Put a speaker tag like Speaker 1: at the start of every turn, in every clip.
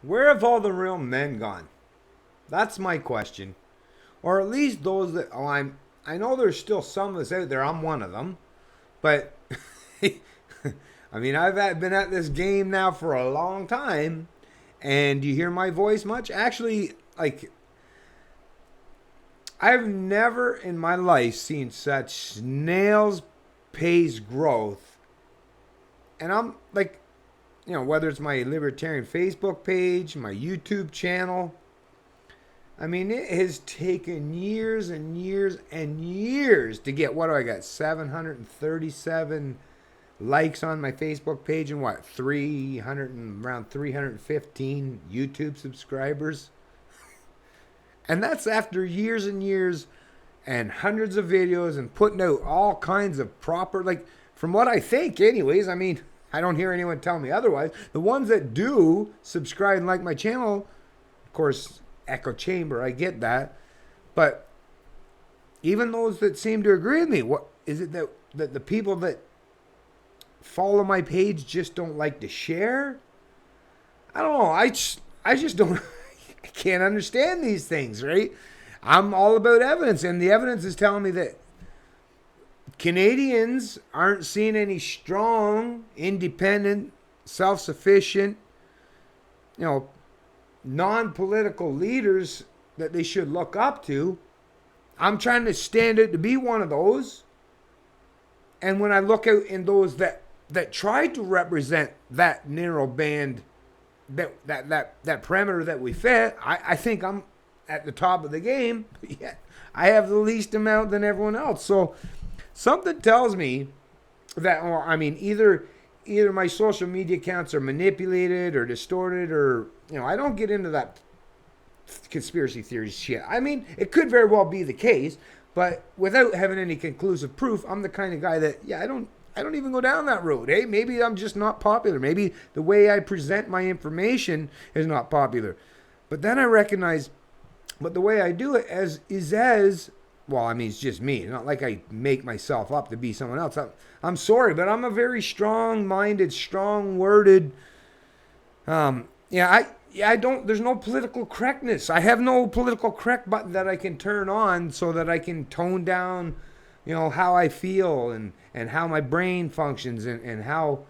Speaker 1: Where have all the real men gone? That's my question. Or at least those that I know there's still some of us out there. I'm one of them. But I mean, been at this game now for a long time. And do you hear my voice much? Actually, like, I've never in my life seen such snail's pace growth. And I'm like, whether it's my Libertarian Facebook page, my YouTube channel, I mean, it has taken years and years and years to get, what do I got? 737 likes on my Facebook page and what? 300 and around 315 YouTube subscribers. And that's after years and years and hundreds of videos and putting out all kinds of proper, like, from what I think, anyways. I mean, I don't hear anyone tell me otherwise. The ones that do subscribe and like my channel, of course, echo chamber, I get that. But even those that seem to agree with me, what is it that the people that follow my page just don't like to share? I don't know. I just don't. I can't understand these things, right? I'm all about evidence, and the evidence is telling me that Canadians aren't seeing any strong, independent, self-sufficient, non-political leaders that they should look up to. I'm trying to stand out to be one of those. And when I look out in those that try to represent that narrow band, that parameter that we fit, I think I'm at the top of the game. Yeah, I have the least amount than everyone else. So something tells me that, or I mean, either my social media accounts are manipulated or distorted, or I don't get into that conspiracy theory shit. I mean, it could very well be the case, but without having any conclusive proof, I'm the kind of guy that I don't even go down that road. Hey, maybe I'm just not popular. Maybe the way I present my information is not popular. But then I recognize, but the way I do it as well, I mean, it's just me. It's not like I make myself up to be someone else. I'm sorry, but I'm a very strong-minded, strong-worded. I don't. There's no political correctness. I have no political correct button that I can turn on so that I can tone down, how I feel and how my brain functions and how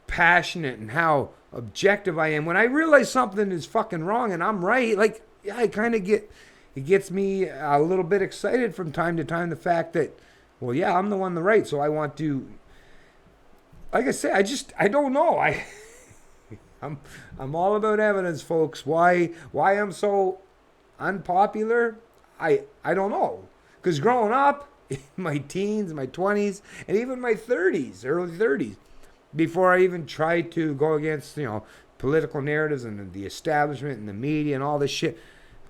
Speaker 1: passionate and how objective I am. When I realize something is fucking wrong and I'm right, like, I kind of get. It gets me a little bit excited from time to time, the fact that, well, yeah, I'm the one the right, so I want to, like I say, I don't know. I'm all about evidence, folks. Why I'm so unpopular, I don't know. Because growing up, in my teens, my 20s, and even my 30s, early 30s, before I even tried to go against, political narratives and the establishment and the media and all this shit,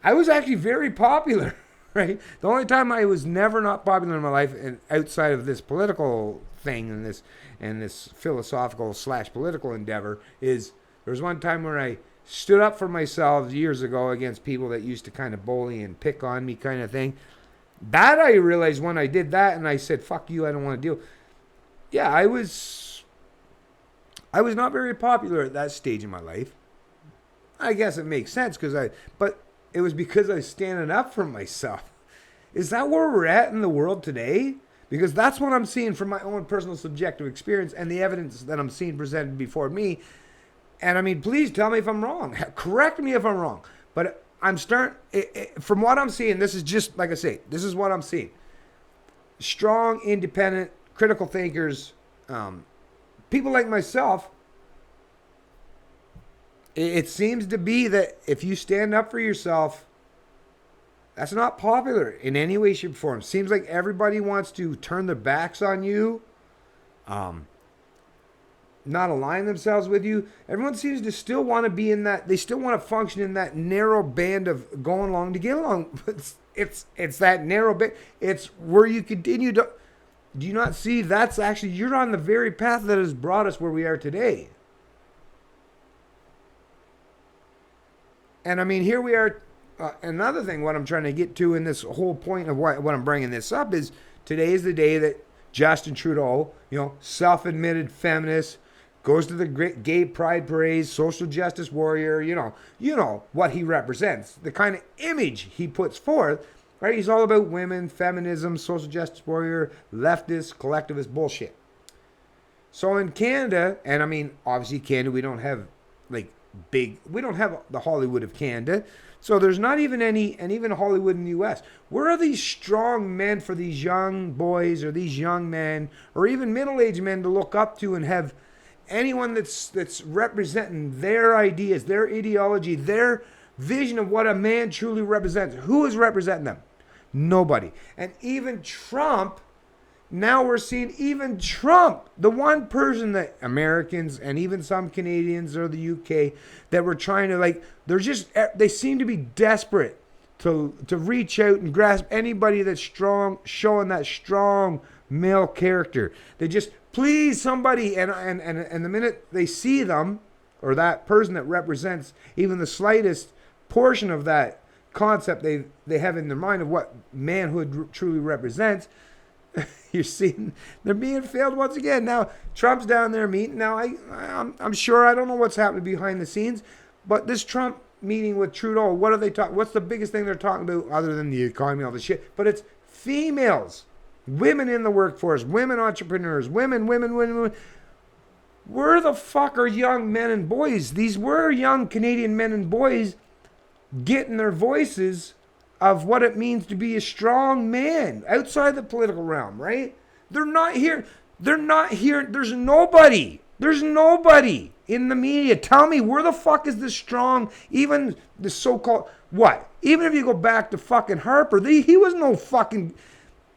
Speaker 1: I was actually very popular, right? The only time I was never not popular in my life, and outside of this political thing and this philosophical / political endeavor, is there was one time where I stood up for myself years ago against people that used to kind of bully and pick on me, kind of thing. That I realized when I did that, and I said, "Fuck you, I don't want to deal." Yeah, I was not very popular at that stage in my life. I guess it makes sense but it was because I was standing up for myself. Is that where we're at in the world today? Because that's what I'm seeing from my own personal subjective experience and the evidence that I'm seeing presented before me. And I mean, please tell me if I'm wrong. Correct me if I'm wrong. But I'm starting, from what I'm seeing, this is just, like I say, this is what I'm seeing. Strong, independent, critical thinkers, people like myself. It seems to be that if you stand up for yourself, that's not popular in any way, shape, or form. Seems like everybody wants to turn their backs on you, not align themselves with you. Everyone seems to still want to be in that. They still want to function in that narrow band of going along to get along. It's that narrow band. It's where you continue to. Do you not see? That's actually, you're on the very path that has brought us where we are today. And I mean, here we are. Another thing, what I'm trying to get to in this whole point of what I'm bringing this up is, today is the day that Justin Trudeau, self-admitted feminist, goes to the great gay pride parades, social justice warrior, you know what he represents, the kind of image he puts forth, right? He's all about women, feminism, social justice warrior, leftist, collectivist bullshit. So in Canada, and I mean, obviously Canada, we don't have we don't have the Hollywood of Canada. So there's not even any, and even Hollywood in the U.S. Where are these strong men for these young boys or these young men or even middle-aged men to look up to and have anyone that's representing their ideas, their ideology, their vision of what a man truly represents? Who is representing them? Nobody. And even Trump, now we're seeing even Trump, the one person that Americans and even some Canadians or the UK that were trying to they seem to be desperate to reach out and grasp anybody that's strong, showing that strong male character. They just, please somebody, and the minute they see them or that person that represents even the slightest portion of that concept they have in their mind of what manhood truly represents, you're seeing they're being failed once again. Now Trump's down there meeting. Now I'm sure, I don't know what's happening behind the scenes, but this Trump meeting with Trudeau, what are they talking? What's the biggest thing they're talking about other than the economy, all this shit? But it's females, women in the workforce, women entrepreneurs, women. Where the fuck are young men and boys? These were young Canadian men and boys getting their voices of what it means to be a strong man outside the political realm, right? They're not here. There's nobody in the media. Tell me, where the fuck is this strong, even the so-called, what? Even if you go back to fucking Harper, he was no fucking,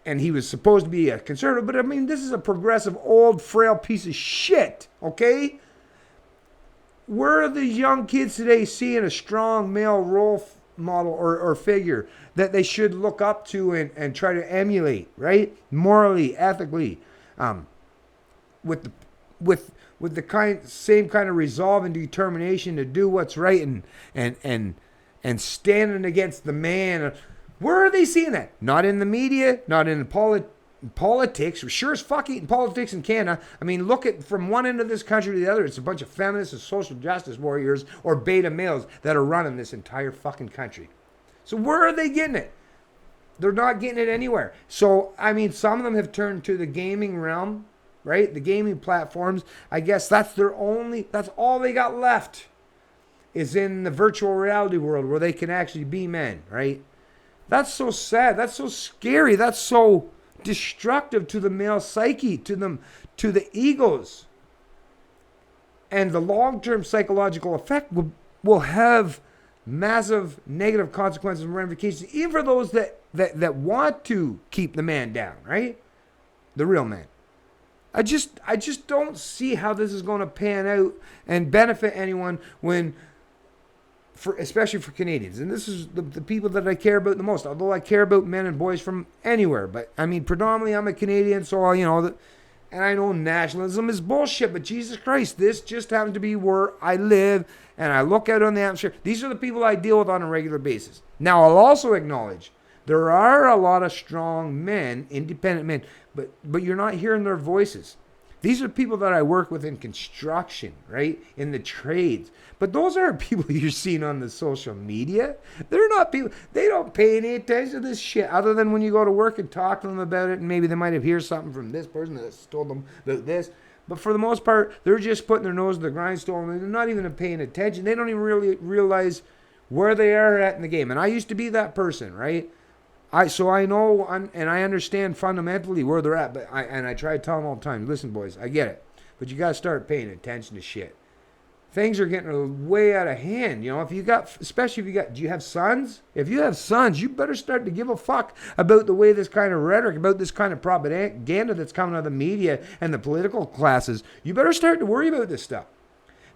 Speaker 1: and he was supposed to be a conservative, but I mean, this is a progressive, old, frail piece of shit, okay? Where are the young kids today seeing a strong male role model or figure that they should look up to and try to emulate, right? Morally, ethically, with the same kind of resolve and determination to do what's right and standing against the man. Where are they seeing that? Not in the media, not in politics. Sure as fuck eating politics in Canada. I mean, look at from one end of this country to the other. It's a bunch of feminists and social justice warriors or beta males that are running this entire fucking country. So where are they getting it? They're not getting it anywhere. So, I mean, some of them have turned to the gaming realm, right? The gaming platforms. I guess that's all they got left is in the virtual reality world where they can actually be men, right? That's so sad. That's so scary. That's so destructive to the male psyche, to the egos. And the long-term psychological effect will have massive negative consequences and ramifications, even for those that want to keep the man down, right? The real man. I just don't see how this is going to pan out and benefit anyone especially for Canadians. And this is the people that I care about the most, although I care about men and boys from anywhere. But, I mean, predominantly I'm a Canadian, so, and I know nationalism is bullshit, but Jesus Christ, this just happens to be where I live, and I look out on the atmosphere. These are the people I deal with on a regular basis. Now, I'll also acknowledge there are a lot of strong men, independent men, but you're not hearing their voices. These are people that I work with in construction, right? In the trades. But those aren't people you're seeing on the social media. They're not people. They don't pay any attention to this shit other than when you go to work and talk to them about it. And maybe they might have heard something from this person that's told them about this. But for the most part, they're just putting their nose to the grindstone. And they're not even paying attention. They don't even really realize where they are at in the game. And I used to be that person, right? So I know and I understand fundamentally where they're at, but I try to tell them all the time, listen, boys, I get it, but you got to start paying attention to shit. Things are getting way out of hand. Especially if you got, do you have sons? If you have sons, you better start to give a fuck about the way this kind of rhetoric, about this kind of propaganda that's coming out of the media and the political classes. You better start to worry about this stuff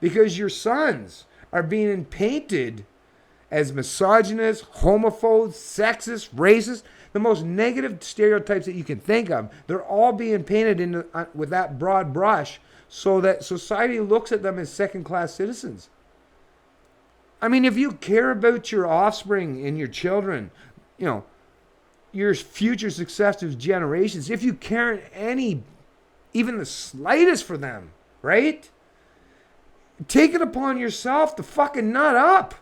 Speaker 1: because your sons are being painted as misogynist, homophobe, sexist, racist, the most negative stereotypes that you can think of. They're all being painted with that broad brush so that society looks at them as second-class citizens. I mean, if you care about your offspring and your children, your future successive generations, if you care even the slightest for them, right? take it upon yourself to fucking nut up.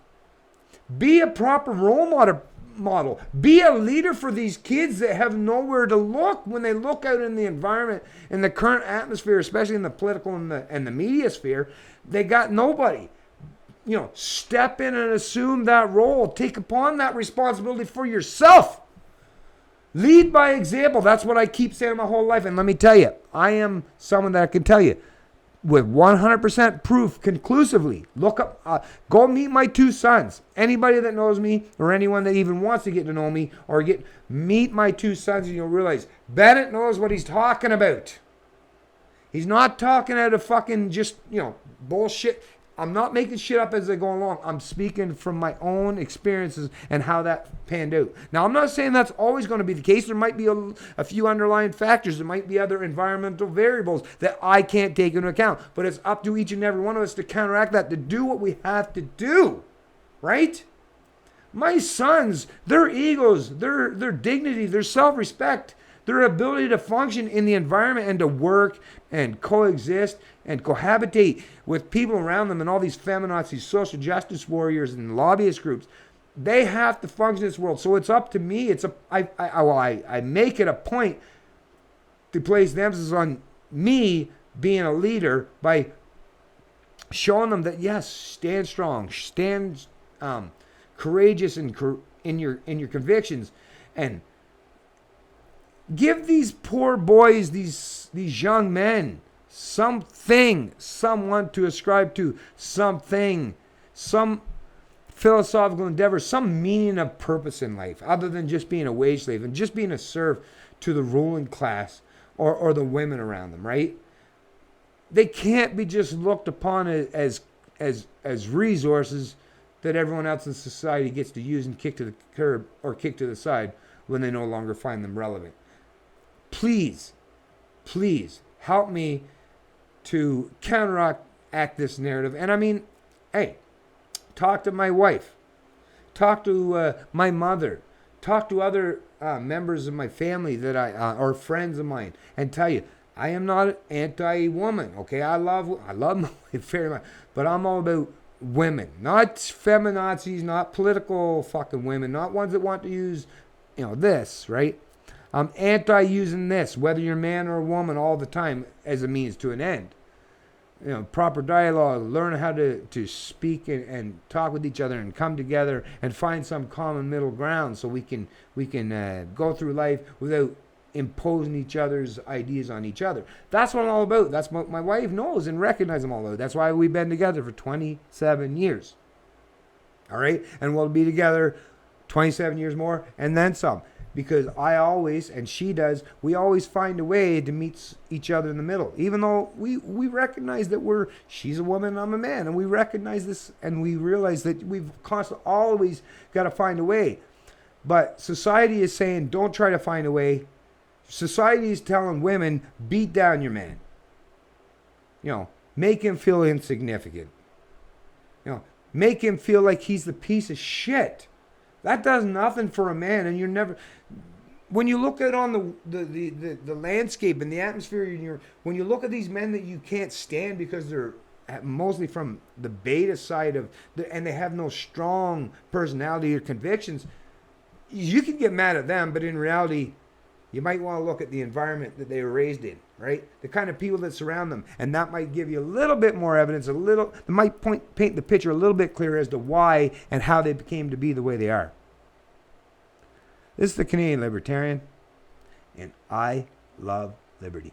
Speaker 1: Be a proper role model. Be a leader for these kids that have nowhere to look when they look out in the environment, in the current atmosphere, especially in the political and the media sphere. They got nobody. Step in and assume that role. Take upon that responsibility for yourself. Lead by example. That's what I keep saying my whole life. And let me tell you, I am someone that can tell you with 100% proof conclusively. Look up, go meet my two sons. Anybody that knows me or anyone that even wants to get to know me or meet my two sons, and you'll realize Bennett knows what he's talking about. He's not talking out of fucking just, bullshit. I'm not making shit up as I go along. I'm speaking from my own experiences and how that panned out. Now, I'm not saying that's always going to be the case. There might be a few underlying factors. There might be other environmental variables that I can't take into account. But it's up to each and every one of us to counteract that, to do what we have to do. Right? My sons, their egos, their dignity, their self-respect, their ability to function in the environment and to work and coexist and cohabitate with people around them and all these feminazis, social justice warriors and lobbyist groups, they have to function in this world. So it's up to me. I make it a point to place the emphasis on me being a leader by showing them that, yes, stand strong, stand courageous in your convictions, and give these poor boys, these young men, someone to ascribe to, some philosophical endeavor, some meaning of purpose in life, other than just being a wage slave and just being a serf to the ruling class or the women around them, right? They can't be just looked upon as resources that everyone else in society gets to use and kick to the curb or kick to the side when they no longer find them relevant. Please help me to counteract this narrative. And I mean, hey, talk to my wife, talk to my mother, talk to other members of my family that or friends of mine, and tell you, I am not anti-woman. Okay, I love my wife very much, but I'm all about women, not feminazis, not political fucking women, not ones that want to use, this, right? I'm anti-using this, whether you're a man or a woman, all the time as a means to an end. Proper dialogue, learn how to speak and talk with each other and come together and find some common middle ground so we can go through life without imposing each other's ideas on each other. That's what I'm all about. That's what my wife knows and recognizes I'm all about. That's why we've been together for 27 years. All right? And we'll be together 27 years more and then some. Because I always, and she does, we always find a way to meet each other in the middle. Even though we recognize that she's a woman and I'm a man. And we recognize this and we realize that we've constantly always got to find a way. But society is saying, don't try to find a way. Society is telling women, beat down your man. Make him feel insignificant. Make him feel like he's the piece of shit. That does nothing for a man, and you're never. When you look at on the landscape and the atmosphere, when you look at these men that you can't stand because they're mostly from the beta side and they have no strong personality or convictions, you can get mad at them, but in reality, you might want to look at the environment that they were raised in, right? The kind of people that surround them, and that might give you a little bit more evidence, that might paint the picture a little bit clearer as to why and how they came to be the way they are. This is the Canadian Libertarian, and I love liberty.